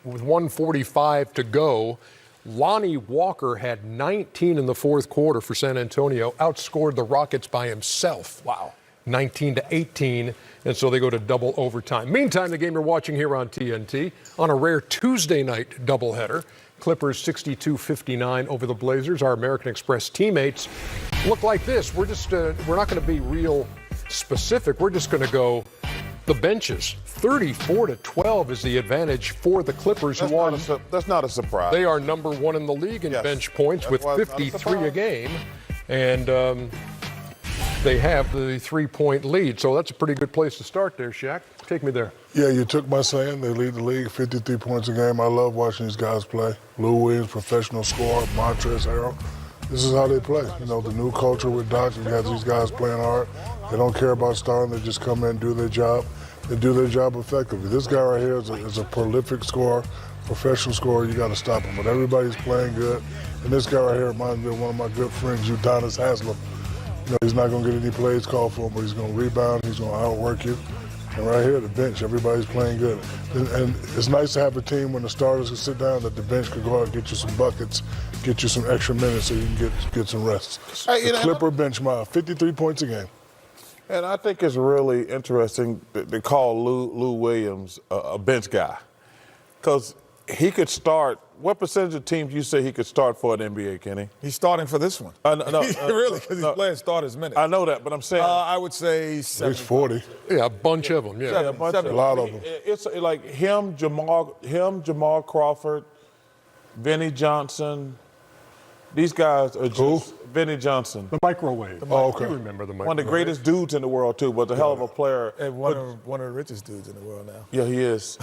with 1:45 to go. Lonnie Walker had 19 in the fourth quarter for San Antonio, outscored the Rockets by himself. Wow. 19-18, and so they go to double overtime. Meantime, the game you're watching here on TNT on a rare Tuesday night doubleheader. Clippers 62-59 over the Blazers. Our American Express teammates look like this. We're not going to be real specific. We're just going to go the benches. 34-12 is the advantage for the Clippers, who are that's not a surprise. They are number one in the league in bench points with 53 a game, and they have the 3-point lead. So that's a pretty good place to start there, Shaq. Take me there. Yeah, you took my saying. They lead the league 53 points a game. I love watching these guys play. Lou Williams, professional scorer. Montrezl Harrell. This is how they play. You know, the new culture with Doc, you got these guys playing hard. They don't care about starting. They just come in and do their job. They do their job effectively. This guy right here is a prolific scorer, professional scorer. You got to stop him. But everybody's playing good. And this guy right here reminds me of one of my good friends, Udonis Haslem. You know, he's not going to get any plays called for him, but he's going to rebound. He's going to outwork you. And right here, the bench, everybody's playing good. And it's nice to have a team when the starters can sit down that the bench could go out and get you some buckets, get you some extra minutes so you can get some rest. Hey, the Clipper bench, 53 points a game. And I think it's really interesting that they call Lou Williams a bench guy, because he could start. What percentage of teams you say he could start for an NBA, Kenny? He's starting for this one. Really, because he's playing starters minutes. I know that, but I'm saying I would say 70. He's 40. Yeah, a bunch of them. Yeah, a lot of them. It's like him, Jamal Crawford, Vinnie Johnson. These guys are just Vinnie Johnson. The microwave. Okay. You remember the microwave. One of the greatest dudes in the world, too, but a hell of a player. And one of the richest dudes in the world now. Yeah, he is.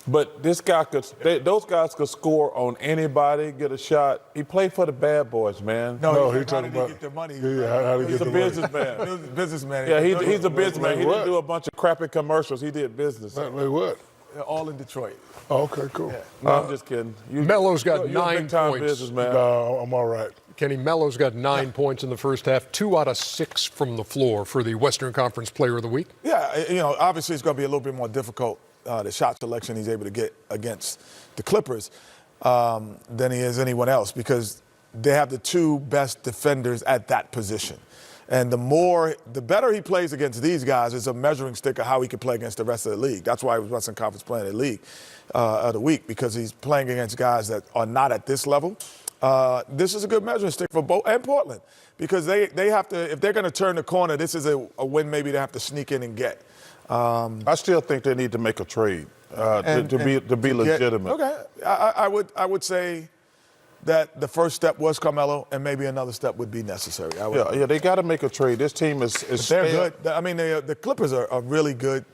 But this guy those guys could score on anybody, get a shot. He played for the bad boys, man. No, he he's talking about get the money. Yeah, how to get He's the a money. businessman. He's a businessman. Yeah, he's a businessman. He Like didn't do a bunch of crappy commercials. He did business. Like what? They're all in Detroit. Oh, okay, cool. No, I'm just kidding. Melo's got you're a 9 big-time points. businessman. No, I'm all right. Kenny, Melo's got 9 points in the first half, 2 out of 6 from the floor for the Western Conference Player of the Week. Yeah, you know, obviously it's going to be a little bit more difficult, the shot selection he's able to get against the Clippers than he is anyone else, because they have the 2 best defenders at that position. And the better he plays against these guys is a measuring stick of how he can play against the rest of the league. That's why he was Western Conference Player of the League of the Week, because he's playing against guys that are not at this level. This is a good measuring stick for both and Portland, because they have to, if they're going to turn the corner, this is a win maybe they have to sneak in and get. I still think they need to make a trade to be legitimate. Okay, I would say that the first step was Carmelo, and maybe another step would be necessary. Yeah, they got to make a trade. This team is they're good. I mean, the Clippers are really good.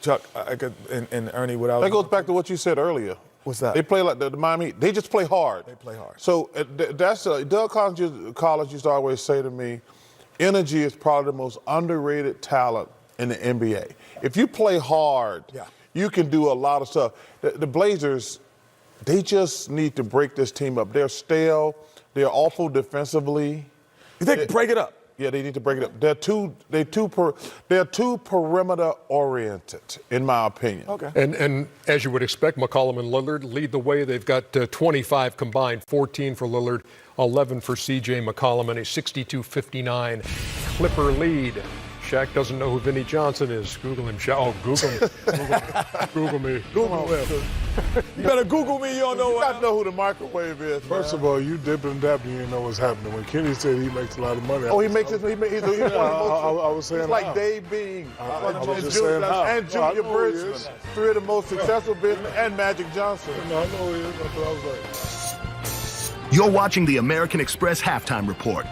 Chuck and Ernie, that goes back to what you said earlier. What's that? They play like the Miami Heat. They just play hard. They play hard. So that's Doug Collins used to always say to me, energy is probably the most underrated talent in the NBA. If you play hard, you can do a lot of stuff. The Blazers, they just need to break this team up. They're stale. They're awful defensively. You think break it up? Yeah, they need to break it up. They're too perimeter oriented, in my opinion. Okay. And as you would expect, McCollum and Lillard lead the way. They've got 25 combined, 14 for Lillard, 11 for C.J. McCollum, and a 62-59 Clipper lead. Shaq doesn't know who Vinnie Johnson is. Google him. Oh, Google him. Google me. Google him. You better Google me. You don't know You what. got to know who the microwave is. First of all, you dipping and dabbing, you didn't know what's happening. When Kenny said he makes a lot of money. Oh, he makes it. He's one of the most. I was saying It's like how. Dave Bing and Junior know who he Bridgman, is. 3 of the most successful business, and Magic Johnson. No, I know who he is. That's what I was like. You're watching the American Express Halftime Report.